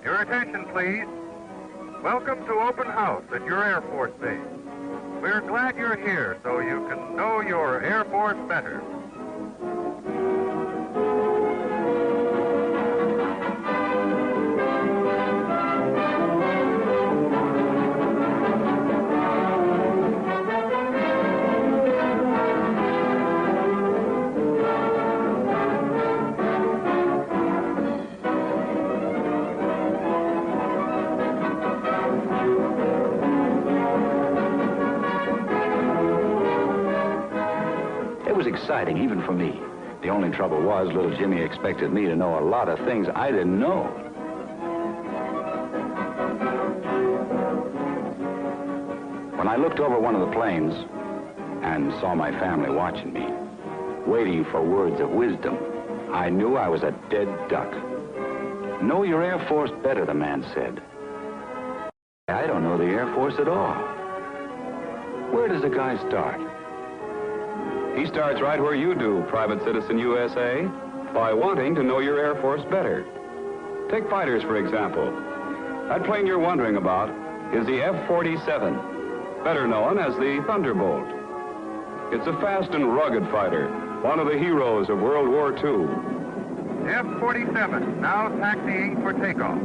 Your attention, please. Welcome to Open House at your Air Force Base. We're glad you're here so you can know your Air Force better. It was exciting, even for me. The only trouble was little Jimmy expected me to know a lot of things I didn't know. When I looked over one of the planes and saw my family watching me, waiting for words of wisdom, I knew I was a dead duck. Know your Air Force better, the man said. I don't know the Air Force at all. Where does a guy start? He starts right where you do, Private Citizen USA, by wanting to know your Air Force better. Take fighters, for example. That plane you're wondering about is the F-47, better known as the Thunderbolt. It's a fast and rugged fighter, one of the heroes of World War II. F-47 now taxiing for takeoff.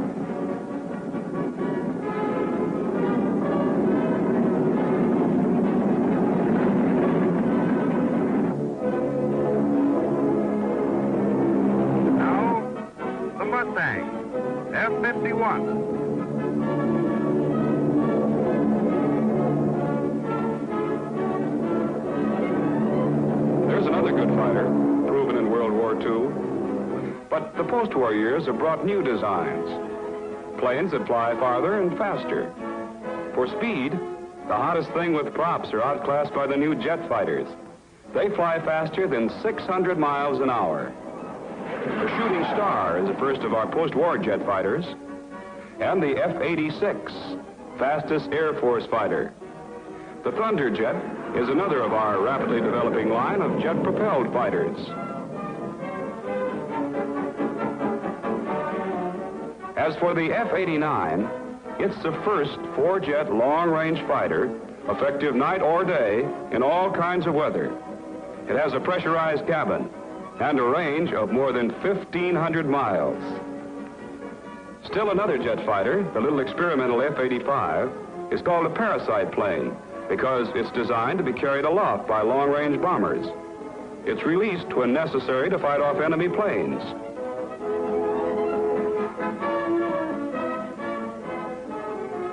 Mustang, F-51. There's another good fighter, proven in World War II. But the post-war years have brought new designs. Planes that fly farther and faster. For speed, the hottest thing with props are outclassed by the new jet fighters. They fly faster than 600 miles an hour. The Shooting Star is the first of our post-war jet fighters, and the F-86, fastest Air Force fighter. The Thunderjet is another of our rapidly developing line of jet-propelled fighters. As for the F-89, it's the first four-jet long-range fighter, effective night or day in all kinds of weather. It has a pressurized cabin and a range of more than 1,500 miles. Still another jet fighter, the little experimental F-85, is called a parasite plane because it's designed to be carried aloft by long-range bombers. It's released when necessary to fight off enemy planes.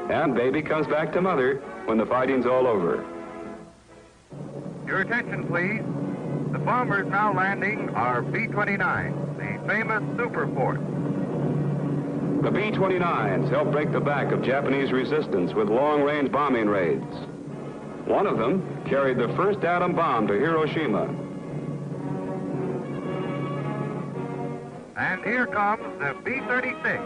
And baby comes back to mother when the fighting's all over. Your attention, please. The bombers now landing are B-29, the famous Super Force. The B-29s helped break the back of Japanese resistance with long-range bombing raids. One of them carried the first atom bomb to Hiroshima. And here comes the B-36,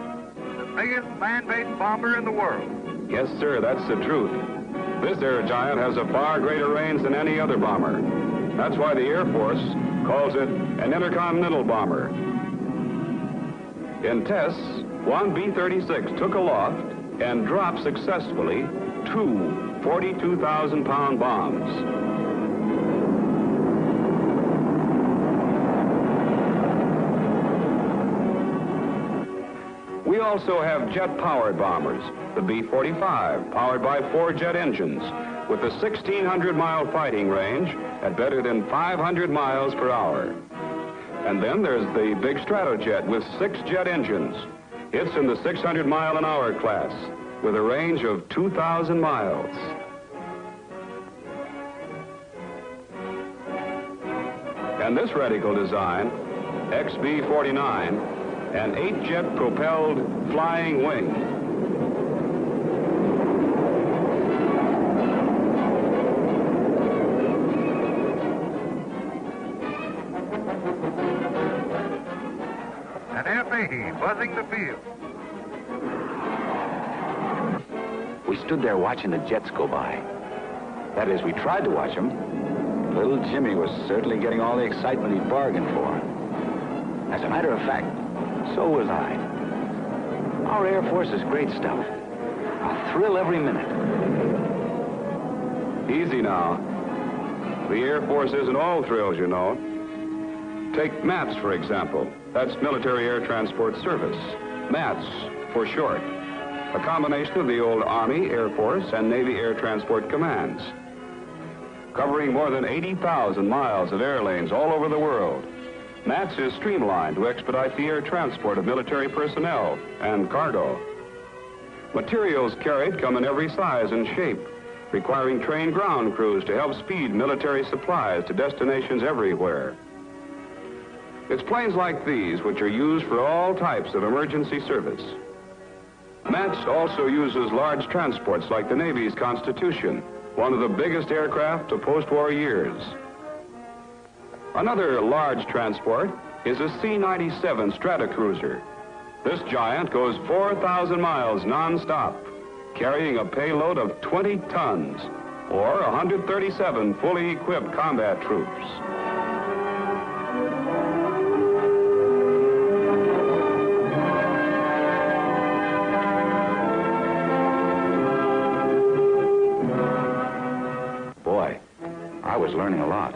the biggest land-based bomber in the world. Yes, sir, that's the truth. This air giant has a far greater range than any other bomber. That's why the Air Force calls it an intercontinental bomber. In tests, one B-36 took aloft and dropped successfully two 42,000-pound bombs. We also have jet-powered bombers, the B-45, powered by four jet engines, with a 1,600-mile fighting range at better than 500 miles per hour. And then there's the big Stratojet with 6 jet engines. It's in the 600-mile-an-hour class with a range of 2,000 miles. And this radical design, XB-49, an 8-jet propelled flying wing. An F-80 buzzing the field. We stood there watching the jets go by. That is, we tried to watch them. Little Jimmy was certainly getting all the excitement he bargained for. As a matter of fact, so was I. Our Air Force is great stuff. A thrill every minute. Easy now. The Air Force isn't all thrills, you know. Take MATS, for example. That's Military Air Transport Service. MATS, for short. A combination of the old Army, Air Force, and Navy Air Transport commands. Covering more than 80,000 miles of air lanes all over the world. MATS is streamlined to expedite the air transport of military personnel and cargo. Materials carried come in every size and shape, requiring trained ground crews to help speed military supplies to destinations everywhere. It's planes like these which are used for all types of emergency service. MATS also uses large transports like the Navy's Constitution, one of the biggest aircraft of post-war years. Another large transport is a C-97 Stratocruiser. This giant goes 4,000 miles non-stop, carrying a payload of 20 tons, or 137 fully equipped combat troops. I was learning a lot.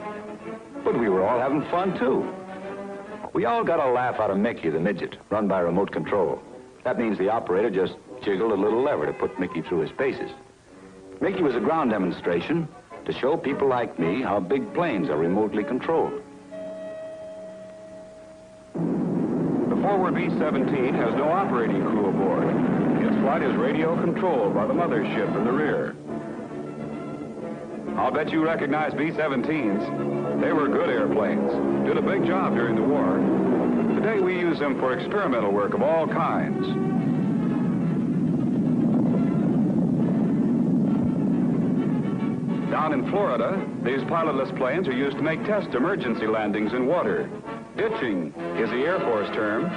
But we were all having fun, too. We all got a laugh out of Mickey, the midget, run by remote control. That means the operator just jiggled a little lever to put Mickey through his paces. Mickey was a ground demonstration to show people like me how big planes are remotely controlled. The forward B-17 has no operating crew aboard. Its flight is radio controlled by the mothership in the rear. I'll bet you recognize B-17s. They were good airplanes. Did a big job during the war. Today we use them for experimental work of all kinds. Down in Florida, these pilotless planes are used to make test emergency landings in water. Ditching is the Air Force term.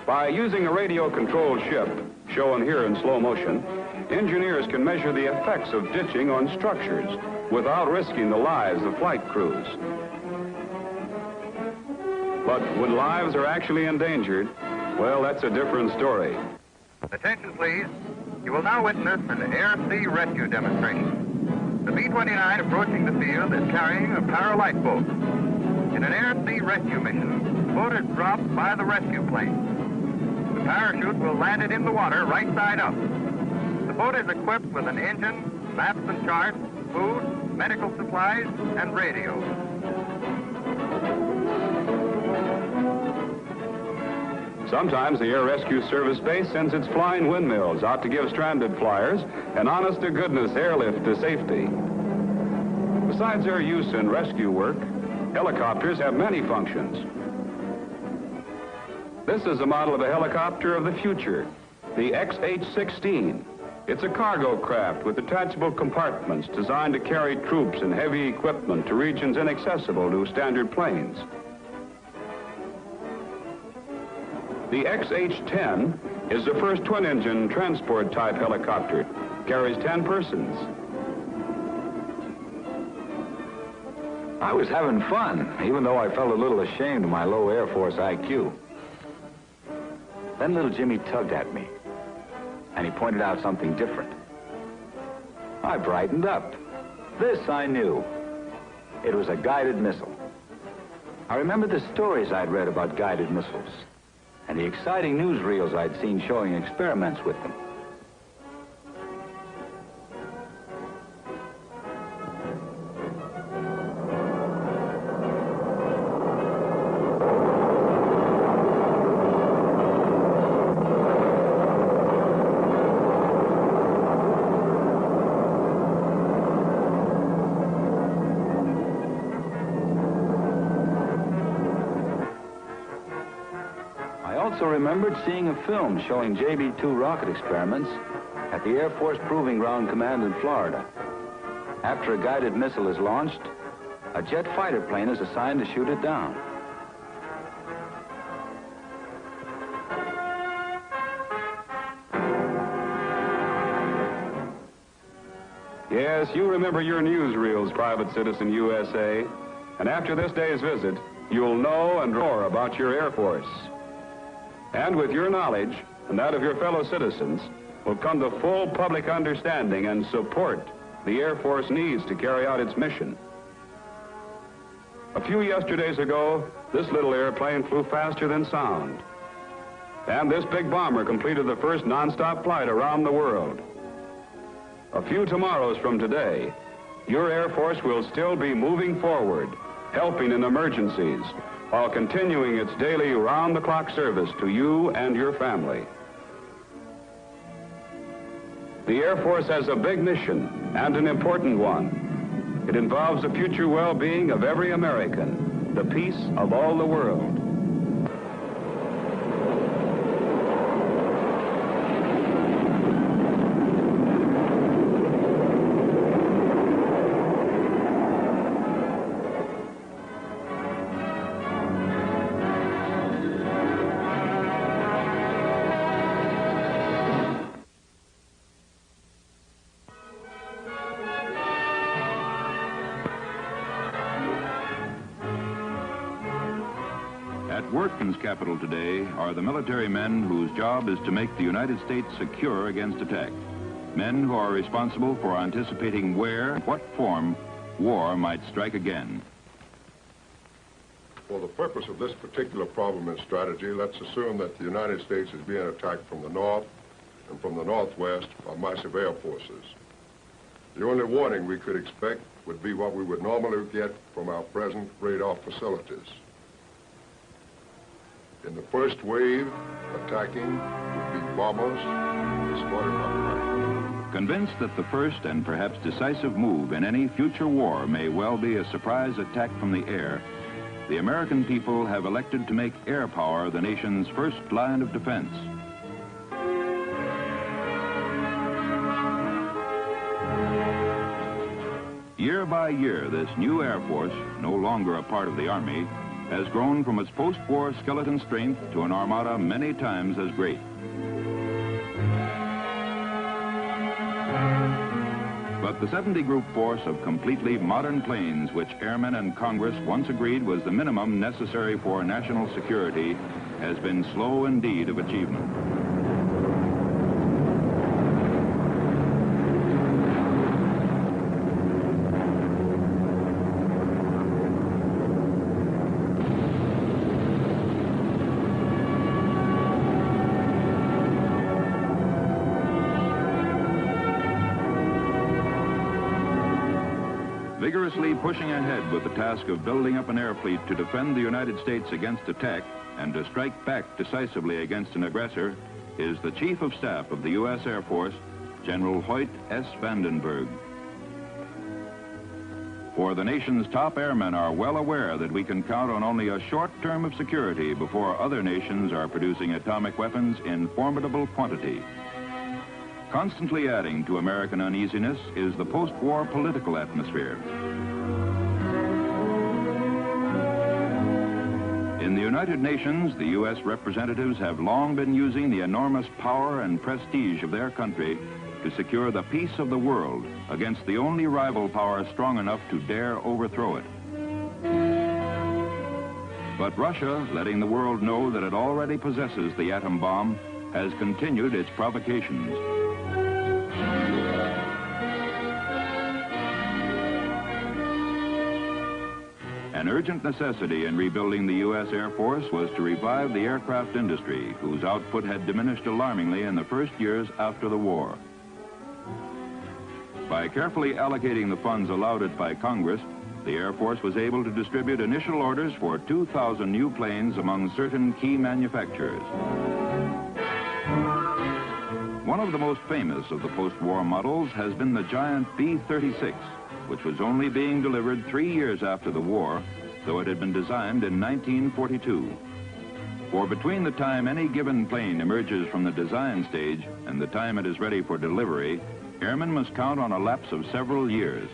By using a radio-controlled ship, shown here in slow motion, engineers can measure the effects of ditching on structures without risking the lives of flight crews. But when lives are actually endangered, well, that's a different story. Attention, please. You will now witness an air-sea rescue demonstration. The B-29 approaching the field is carrying a paralight boat. In an air-sea rescue mission, the boat is dropped by the rescue plane. The parachute will land it in the water right side up. The boat is equipped with an engine, maps and charts, food, medical supplies, and radio. Sometimes the Air Rescue Service Base sends its flying windmills out to give stranded flyers an honest-to-goodness airlift to safety. Besides their use in rescue work, helicopters have many functions. This is a model of a helicopter of the future, the XH-16. It's a cargo craft with detachable compartments designed to carry troops and heavy equipment to regions inaccessible to standard planes. The XH-10 is the first twin-engine transport-type helicopter. Carries 10 persons. I was having fun, even though I felt a little ashamed of my low Air Force IQ. Then little Jimmy tugged at me, and he pointed out something different. I brightened up. This I knew. It was a guided missile. I remembered the stories I'd read about guided missiles, and the exciting newsreels I'd seen showing experiments with them. I also remembered seeing a film showing JB-2 rocket experiments at the Air Force Proving Ground Command in Florida. After a guided missile is launched, a jet fighter plane is assigned to shoot it down. Yes, you remember your newsreels, Private Citizen USA. And after this day's visit, you'll know and more about your Air Force. And with your knowledge and that of your fellow citizens will come the full public understanding and support the Air Force needs to carry out its mission. A few yesterdays ago, this little airplane flew faster than sound. And this big bomber completed the first non-stop flight around the world. A few tomorrows from today, your Air Force will still be moving forward, helping in emergencies, while continuing its daily round-the-clock service to you and your family. The Air Force has a big mission, and an important one. It involves the future well-being of every American, the peace of all the world. At Workman's capital today are the military men whose job is to make the United States secure against attack. Men who are responsible for anticipating where and what form war might strike again. For the purpose of this particular problem and strategy, let's assume that the United States is being attacked from the north and from the northwest by massive air forces. The only warning we could expect would be what we would normally get from our present radar facilities. In the first wave, attacking would be bombers escorted by rifles. Convinced that the first and perhaps decisive move in any future war may well be a surprise attack from the air, the American people have elected to make air power the nation's first line of defense. Year by year, this new Air Force, no longer a part of the Army, has grown from its post-war skeleton strength to an armada many times as great. But the 70-group force of completely modern planes, which airmen and Congress once agreed was the minimum necessary for national security, has been slow indeed of achievement. Vigorously pushing ahead with the task of building up an air fleet to defend the United States against attack and to strike back decisively against an aggressor is the Chief of Staff of the U.S. Air Force, General Hoyt S. Vandenberg. For the nation's top airmen are well aware that we can count on only a short term of security before other nations are producing atomic weapons in formidable quantity. Constantly adding to American uneasiness is the post-war political atmosphere. In the United Nations, the U.S. representatives have long been using the enormous power and prestige of their country to secure the peace of the world against the only rival power strong enough to dare overthrow it. But Russia, letting the world know that it already possesses the atom bomb, has continued its provocations. An urgent necessity in rebuilding the U.S. Air Force was to revive the aircraft industry, whose output had diminished alarmingly in the first years after the war. By carefully allocating the funds allowed it by Congress, the Air Force was able to distribute initial orders for 2,000 new planes among certain key manufacturers. One of the most famous of the post-war models has been the giant B-36, which was only being delivered 3 years after the war, though it had been designed in 1942. For between the time any given plane emerges from the design stage and the time it is ready for delivery, airmen must count on a lapse of several years.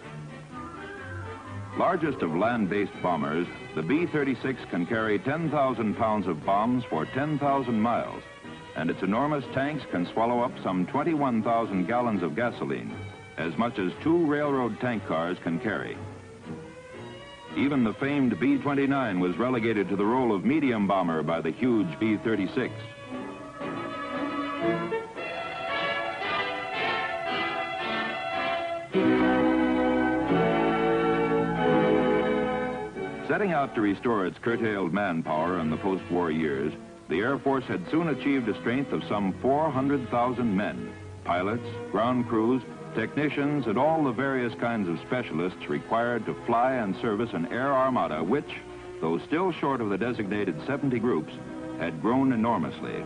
Largest of land-based bombers, the B-36 can carry 10,000 pounds of bombs for 10,000 miles, and its enormous tanks can swallow up some 21,000 gallons of gasoline. as much as 2 railroad tank cars can carry. Even the famed B-29 was relegated to the role of medium bomber by the huge B-36. Setting out to restore its curtailed manpower in the post-war years, the Air Force had soon achieved a strength of some 400,000 men, pilots, ground crews, technicians, and all the various kinds of specialists required to fly and service an air armada which, though still short of the designated 70 groups, had grown enormously.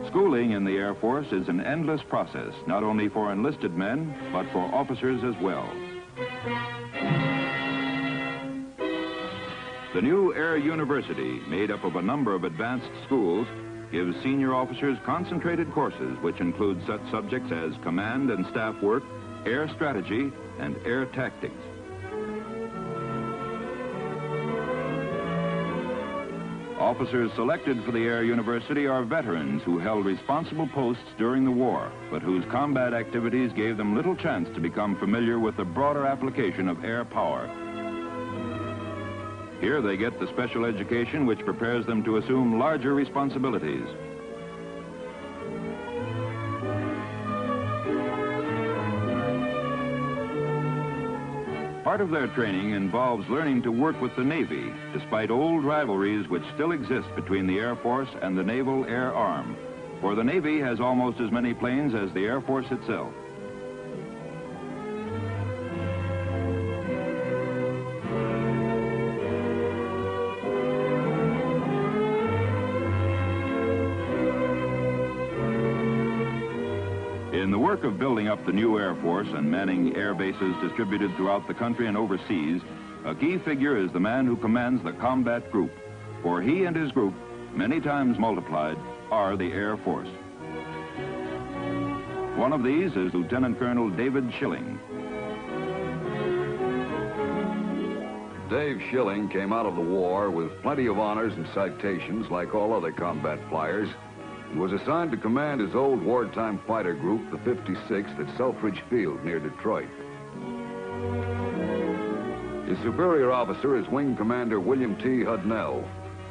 Schooling in the Air Force is an endless process, not only for enlisted men, but for officers as well. The new Air University, made up of a number of advanced schools, gives senior officers concentrated courses which include such subjects as command and staff work, air strategy, and air tactics. Officers selected for the Air University are veterans who held responsible posts during the war, but whose combat activities gave them little chance to become familiar with the broader application of air power. Here they get the special education which prepares them to assume larger responsibilities. Part of their training involves learning to work with the Navy, despite old rivalries which still exist between the Air Force and the Naval Air Arm. For the Navy has almost as many planes as the Air Force itself. In the work of building up the new Air Force and manning air bases distributed throughout the country and overseas, a key figure is the man who commands the combat group. For he and his group, many times multiplied, are the Air Force. One of these is Lieutenant Colonel David Schilling. Dave Schilling came out of the war with plenty of honors and citations like all other combat flyers, and was assigned to command his old wartime fighter group, the 56th, at Selfridge Field near Detroit. His superior officer is Wing Commander William T. Hudnell,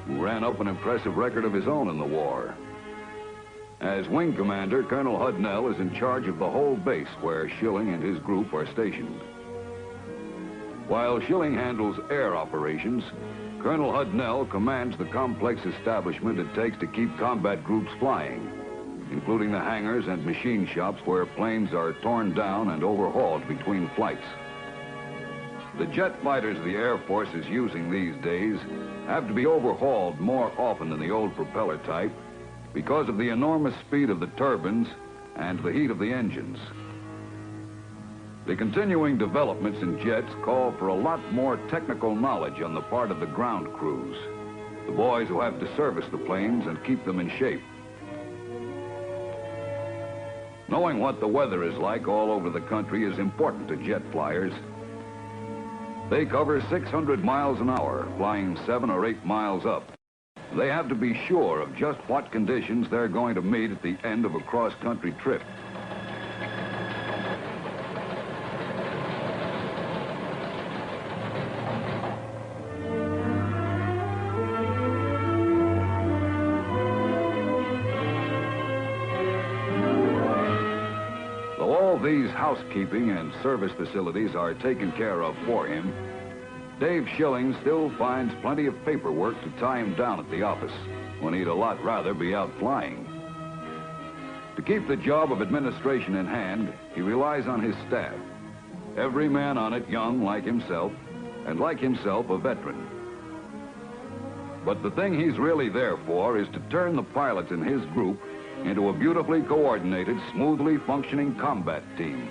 who ran up an impressive record of his own in the war. As Wing Commander, Colonel Hudnell is in charge of the whole base where Schilling and his group are stationed. While Schilling handles air operations, Colonel Hudnell commands the complex establishment it takes to keep combat groups flying, including the hangars and machine shops where planes are torn down and overhauled between flights. The jet fighters the Air Force is using these days have to be overhauled more often than the old propeller type because of the enormous speed of the turbines and the heat of the engines. The continuing developments in jets call for a lot more technical knowledge on the part of the ground crews, the boys who have to service the planes and keep them in shape. Knowing what the weather is like all over the country is important to jet flyers. They cover 600 miles an hour, flying 7 or 8 miles up. They have to be sure of just what conditions they're going to meet at the end of a cross-country trip. These housekeeping and service facilities are taken care of for him, Dave Schilling still finds plenty of paperwork to tie him down at the office when he'd a lot rather be out flying. To keep the job of administration in hand, he relies on his staff. Every man on it young like himself, and like himself a veteran. But the thing he's really there for is to turn the pilots in his group into a beautifully coordinated, smoothly functioning combat team.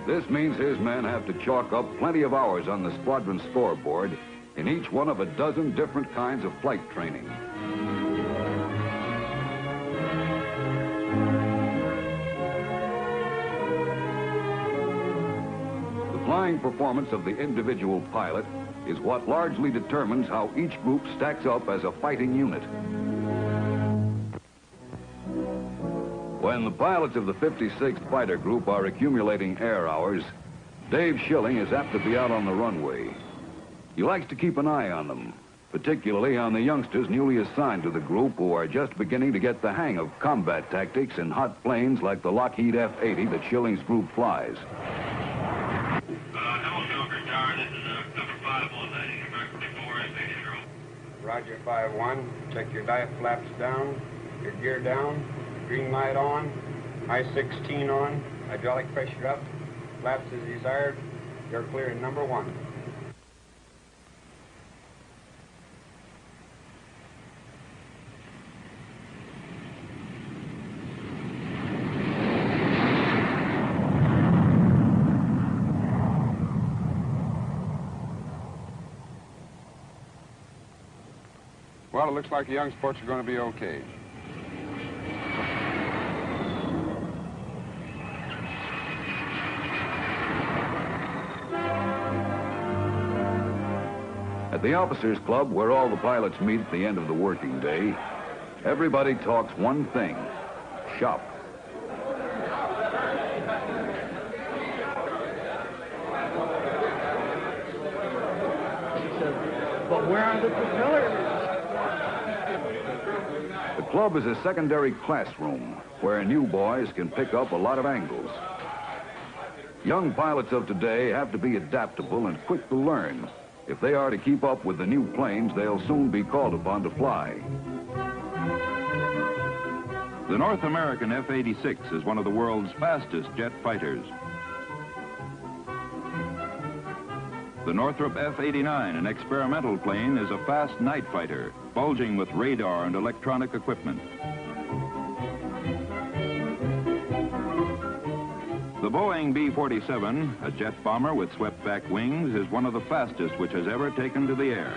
This means his men have to chalk up plenty of hours on the squadron scoreboard in each one of a dozen different kinds of flight training. The flying performance of the individual pilot is what largely determines how each group stacks up as a fighting unit. When the pilots of the 56th Fighter Group are accumulating air hours, Dave Schilling is apt to be out on the runway. He likes to keep an eye on them, particularly on the youngsters newly assigned to the group who are just beginning to get the hang of combat tactics in hot planes like the Lockheed F-80 that Schilling's group flies. Roger, 5-1. Check your dive flaps down, your gear down, green light on, I-16 on, hydraulic pressure up, flaps as desired. You're clear in number 1. Well, it looks like the young sports are going to be okay. At the Officers Club, where all the pilots meet at the end of the working day, everybody talks one thing: shop. But where are the propellers? The club is a secondary classroom where new boys can pick up a lot of angles. Young pilots of today have to be adaptable and quick to learn if they are to keep up with the new planes they'll soon be called upon to fly. The North American F-86 is one of the world's fastest jet fighters. The Northrop F-89, an experimental plane, is a fast night fighter, bulging with radar and electronic equipment. The Boeing B-47, a jet bomber with swept-back wings, is one of the fastest which has ever taken to the air.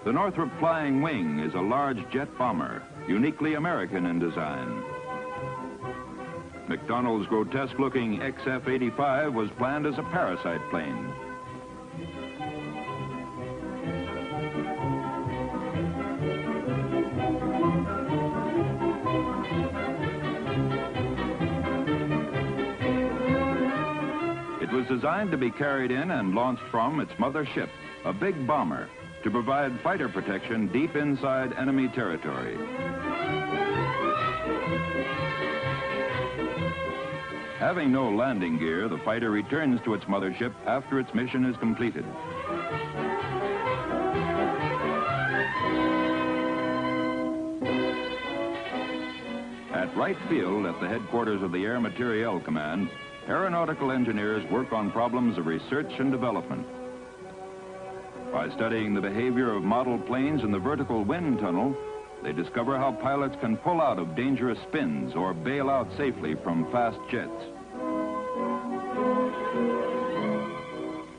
The Northrop Flying Wing is a large jet bomber, uniquely American in design. McDonnell's grotesque-looking XF-85 was planned as a parasite plane. It was designed to be carried in and launched from its mother ship, a big bomber, to provide fighter protection deep inside enemy territory. Having no landing gear, the fighter returns to its mothership after its mission is completed. At Wright Field, at the headquarters of the Air Materiel Command, aeronautical engineers work on problems of research and development. By studying the behavior of model planes in the vertical wind tunnel, they discover how pilots can pull out of dangerous spins or bail out safely from fast jets.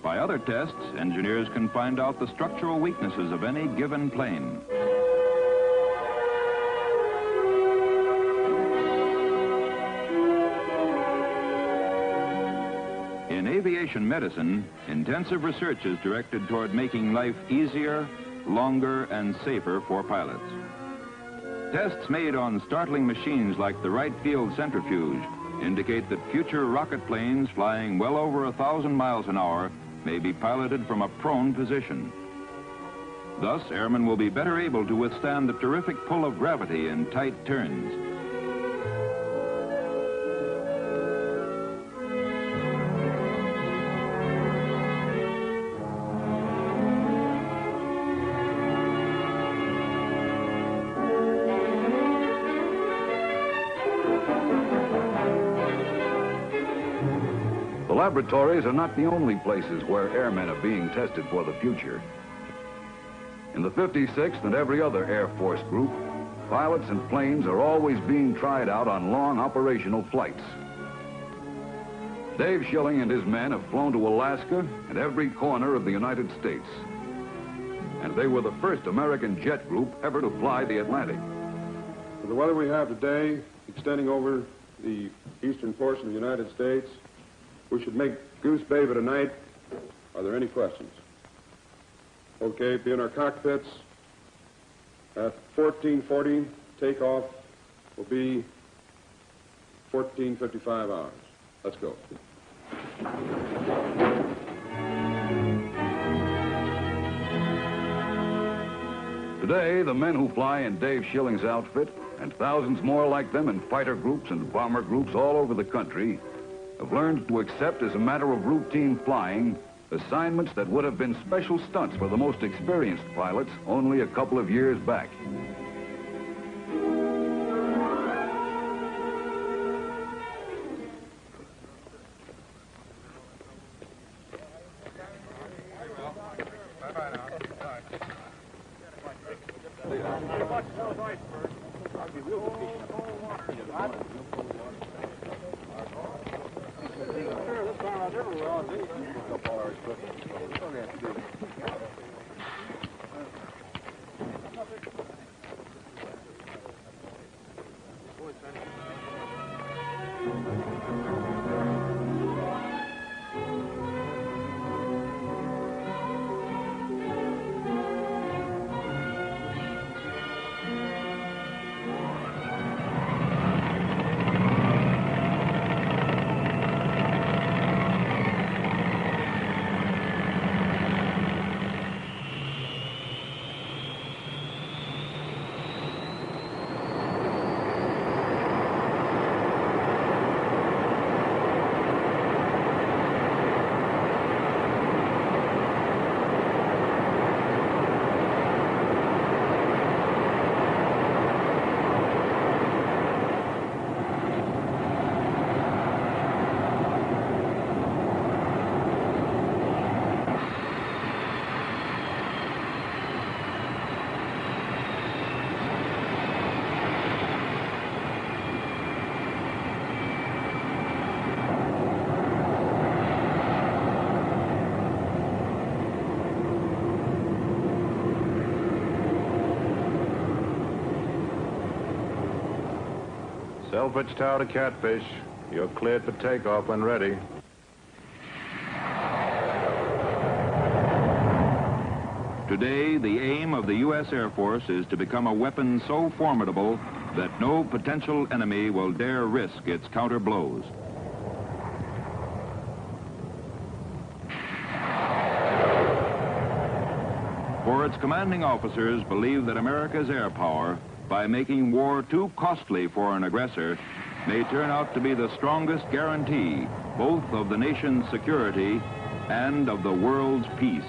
By other tests, engineers can find out the structural weaknesses of any given plane. In aviation medicine, intensive research is directed toward making life easier, longer, and safer for pilots. Tests made on startling machines like the Wright Field centrifuge indicate that future rocket planes flying well over 1,000 miles an hour may be piloted from a prone position. Thus, airmen will be better able to withstand the terrific pull of gravity in tight turns. Laboratories are not the only places where airmen are being tested for the future. In the 56th and every other Air Force group, pilots and planes are always being tried out on long operational flights. Dave Schilling and his men have flown to Alaska and every corner of the United States. And they were the first American jet group ever to fly the Atlantic. With the weather we have today, extending over the eastern portion of the United States. We should make Goose Bay tonight. Are there any questions? Okay, be in our cockpits. At 14:40, takeoff will be 14:55 hours. Let's go. Today, the men who fly in Dave Schilling's outfit, and thousands more like them in fighter groups and bomber groups all over the country, have learned to accept as a matter of routine flying assignments that would have been special stunts for the most experienced pilots only a couple of years back. Selfridge Tower to Catfish. You're cleared for takeoff when ready. Today, the aim of the U.S. Air Force is to become a weapon so formidable that no potential enemy will dare risk its counter blows. For its commanding officers believe that America's air power, by making war too costly for an aggressor, may turn out to be the strongest guarantee both of the nation's security and of the world's peace.